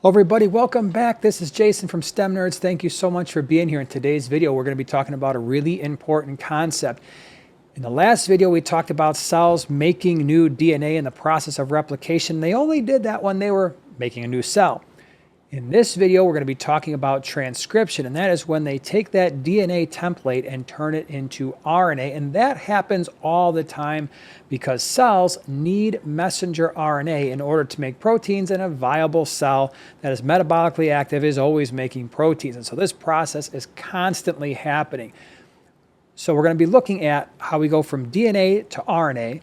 Hello everybody, welcome back. This is Jason from STEM Nerds. Thank you so much for being here. In today's video, we're going to be talking about a really important concept. In the last video, we talked about cells making new DNA in the process of replication. They only did that when they were making a new cell. In this video, we're going to be talking about transcription, and that is when they take that DNA template and turn it into RNA, and that happens all the time because cells need messenger RNA in order to make proteins, and a viable cell that is metabolically active is always making proteins, and so this process is constantly happening. So we're going to be looking at how we go from DNA to RNA,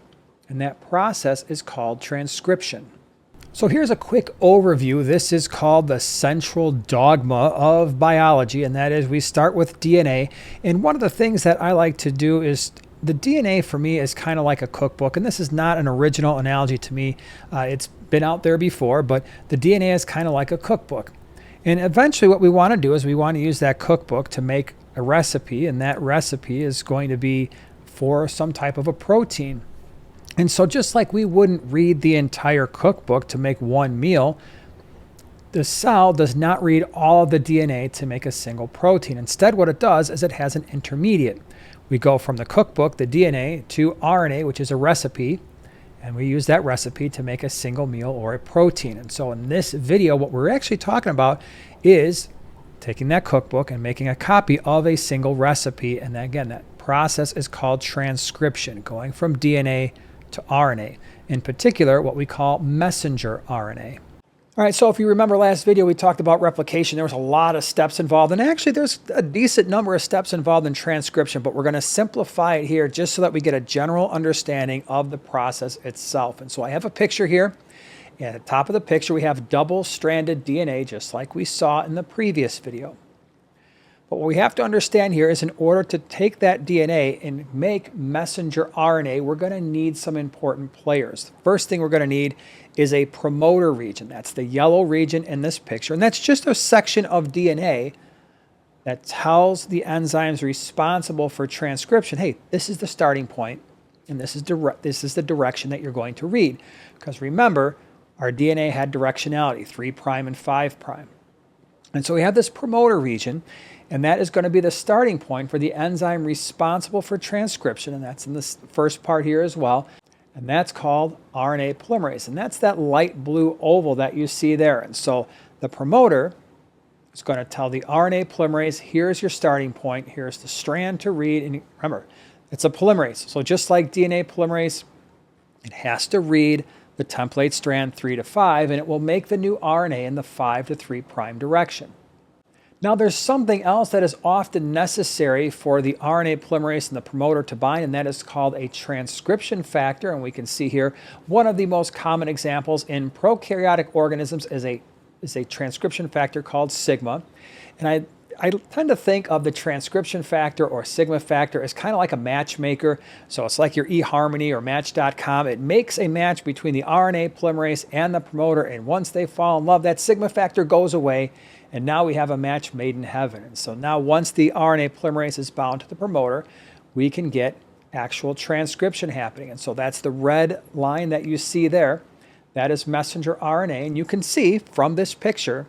and that process is called transcription. So here's a quick overview. This is called the central dogma of biology, and that is we start with DNA. And one of the things that I like to do is the DNA for me is kind of like a cookbook, and this is not an original analogy to me. It's been out there before, but the DNA is kind of like a cookbook. And eventually what we want to do is we want to use that cookbook to make a recipe, and that recipe is going to be for some type of a protein. And so just like we wouldn't read the entire cookbook to make one meal, the cell does not read all of the DNA to make a single protein. Instead, what it does is it has an intermediate. We go from the cookbook, the DNA, to RNA, which is a recipe, and we use that recipe to make a single meal or a protein. And so in this video, what we're actually talking about is taking that cookbook and making a copy of a single recipe. And then again, that process is called transcription, going from DNA to RNA, in particular what we call messenger RNA. All right, so if you remember last video, we talked about replication. There was a lot of steps involved, and actually there's a decent number of steps involved in transcription, but we're going to simplify it here just so that we get a general understanding of the process itself. And so I have a picture here. At the top of the picture, we have double-stranded DNA, just like we saw in the previous video. But what we have to understand here is in order to take that DNA and make messenger RNA, we're going to need some important players. The first thing we're going to need is a promoter region. That's the yellow region in this picture. And that's just a section of DNA that tells the enzymes responsible for transcription, hey, this is the starting point, and this is the direction that you're going to read. Because remember, our DNA had directionality, 3' and 5'. And so we have this promoter region, and that is going to be the starting point for the enzyme responsible for transcription, and that's in this first part here as well, and that's called RNA polymerase, and that's that light blue oval that you see there. And so the promoter is going to tell the RNA polymerase, here's your starting point, here's the strand to read, and remember, it's a polymerase, so just like DNA polymerase, it has to read the template strand 3 to 5, and it will make the new RNA in the 5 to 3' direction. Now there's something else that is often necessary for the RNA polymerase and the promoter to bind, and that is called a transcription factor. And we can see here one of the most common examples in prokaryotic organisms is a transcription factor called sigma. And I tend to think of the transcription factor or sigma factor as kind of like a matchmaker. So it's like your eHarmony or Match.com. It makes a match between the RNA polymerase and the promoter, and once they fall in love, that sigma factor goes away, and now we have a match made in heaven. And so now once the RNA polymerase is bound to the promoter, we can get actual transcription happening. And so that's the red line that you see there. That is messenger RNA, and you can see from this picture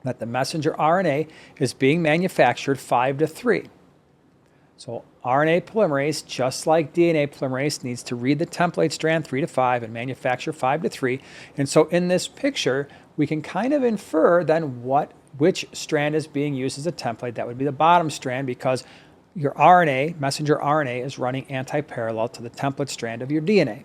that the messenger RNA is being manufactured 5 to 3. So RNA polymerase, just like DNA polymerase, needs to read the template strand 3 to 5 and manufacture 5 to 3. And so in this picture, we can kind of infer then which strand is being used as a template. That would be the bottom strand, because your RNA, messenger RNA, is running anti-parallel to the template strand of your DNA.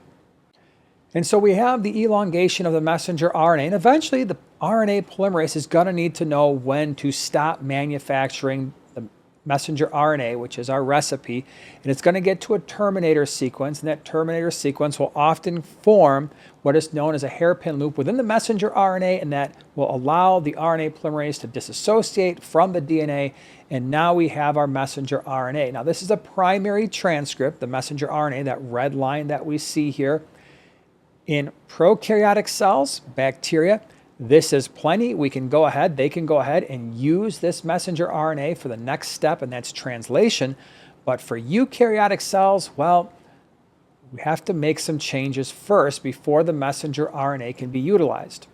And so we have the elongation of the messenger RNA, and eventually the RNA polymerase is going to need to know when to stop manufacturing the messenger RNA, which is our recipe, and it's going to get to a terminator sequence, and that terminator sequence will often form what is known as a hairpin loop within the messenger RNA, and that will allow the RNA polymerase to disassociate from the DNA, and now we have our messenger RNA. Now this is a primary transcript, the messenger RNA, that red line that we see here. In prokaryotic cells, bacteria, this is plenty. They can go ahead and use this messenger RNA for the next step, and that's translation. But for eukaryotic cells, well, we have to make some changes first before the messenger RNA can be utilized.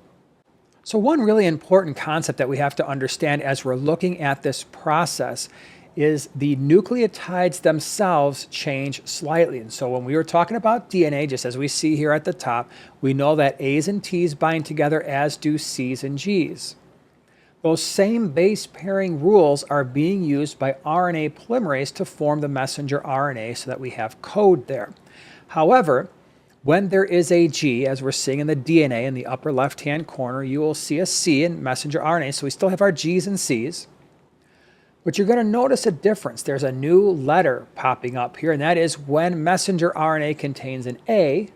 So one really important concept that we have to understand as we're looking at this process is the nucleotides themselves change slightly. And so when we were talking about DNA, just as we see here at the top, we know that A's and T's bind together as do C's and G's. Those same base pairing rules are being used by RNA polymerase to form the messenger RNA so that we have code there. However, when there is a G, as we're seeing in the DNA in the upper left-hand corner, you will see a C in messenger RNA, so we still have our G's and C's. But you're going to notice a difference. There's a new letter popping up here, and that is when messenger RNA contains an A,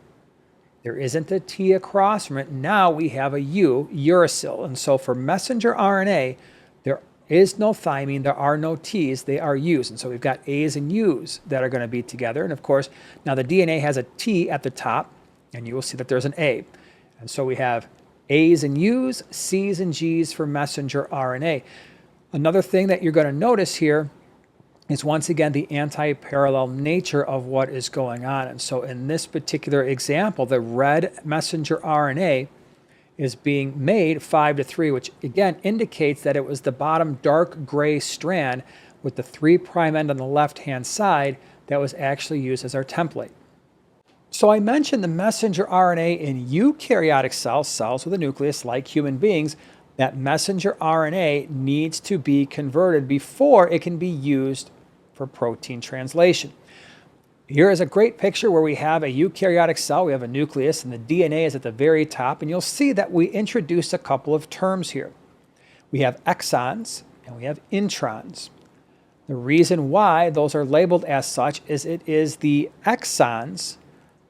there isn't a T across from it. Now we have a U, uracil. And so for messenger RNA, there is no thymine, there are no T's, they are U's. And so we've got A's and U's that are going to be together. And of course, now the DNA has a T at the top, and you will see that there's an A. And so we have A's and U's, C's and G's for messenger RNA. Another thing that you're going to notice here is once again the anti-parallel nature of what is going on. And so in this particular example, the red messenger RNA is being made 5-3, which again indicates that it was the bottom dark gray strand with the 3' end on the left-hand side that was actually used as our template. So I mentioned the messenger RNA in eukaryotic cells, cells with a nucleus like human beings. That messenger RNA needs to be converted before it can be used for protein translation. Here is a great picture where we have a eukaryotic cell, we have a nucleus, and the DNA is at the very top, and you'll see that we introduced a couple of terms here. We have exons and we have introns. The reason why those are labeled as such is it is the exons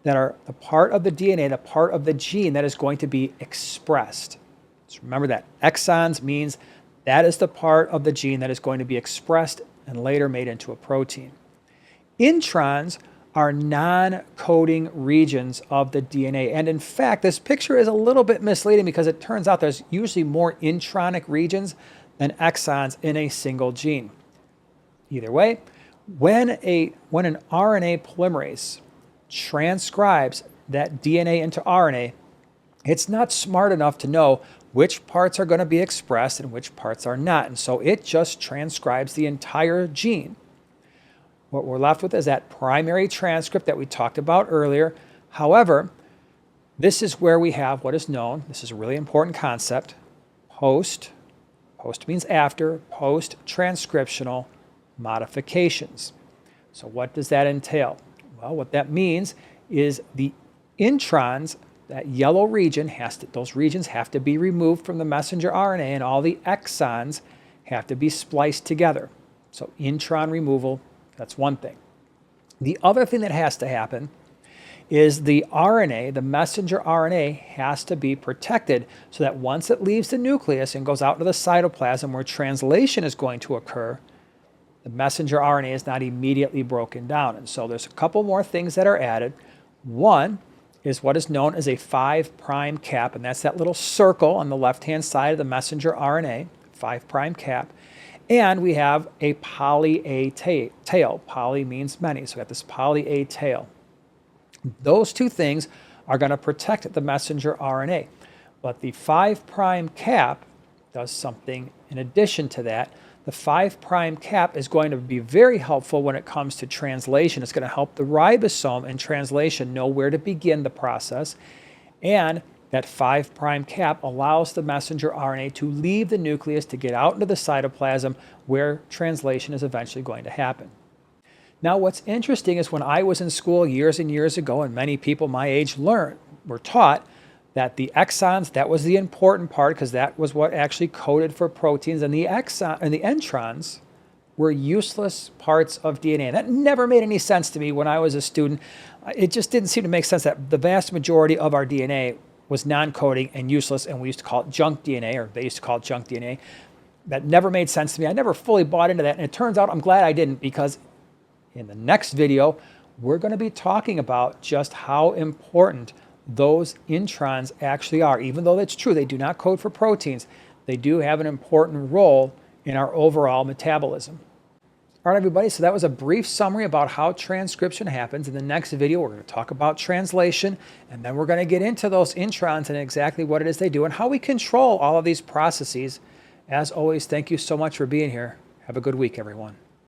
that are the part of the DNA, the part of the gene that is going to be expressed. So remember that exons means that is the part of the gene that is going to be expressed and later made into a protein. Introns are non-coding regions of the DNA. And in fact, this picture is a little bit misleading because it turns out there's usually more intronic regions than exons in a single gene. Either way, when an RNA polymerase transcribes that DNA into RNA, it's not smart enough to know which parts are going to be expressed and which parts are not. And so it just transcribes the entire gene. What we're left with is that primary transcript that we talked about earlier. However, this is where we have what is known, this is a really important concept, post means after, post-transcriptional modifications. So what does that entail? Well, what that means is the introns, that yellow region, those regions have to be removed from the messenger RNA, and all the exons have to be spliced together. So intron removal, that's one thing. The other thing that has to happen is the RNA, the messenger RNA, has to be protected so that once it leaves the nucleus and goes out into the cytoplasm where translation is going to occur, the messenger RNA is not immediately broken down. And so there's a couple more things that are added. One is what is known as a 5' cap, and that's that little circle on the left-hand side of the messenger RNA, 5' cap. And we have a poly-A tail. Poly means many, so we got this poly-A tail. Those two things are going to protect the messenger RNA. But the 5' cap does something in addition to that. The 5' cap is going to be very helpful when it comes to translation. It's going to help the ribosome in translation know where to begin the process. And that 5' cap allows the messenger RNA to leave the nucleus to get out into the cytoplasm where translation is eventually going to happen. Now, what's interesting is when I was in school years and years ago, and many people my age were taught that the exons, that was the important part because that was what actually coded for proteins, and the introns were useless parts of DNA. And that never made any sense to me when I was a student. It just didn't seem to make sense that the vast majority of our DNA was non-coding and useless, and we used to call it junk DNA, or they used to call it junk DNA. That never made sense to me. I never fully bought into that, and it turns out I'm glad I didn't, because in the next video, we're going to be talking about just how important those introns actually are. Even though that's true, they do not code for proteins, they do have an important role in our overall metabolism. All right, everybody, so that was a brief summary about how transcription happens. In the next video, we're going to talk about translation, and then we're going to get into those introns and exactly what it is they do and how we control all of these processes. As always, thank you so much for being here. Have a good week, everyone.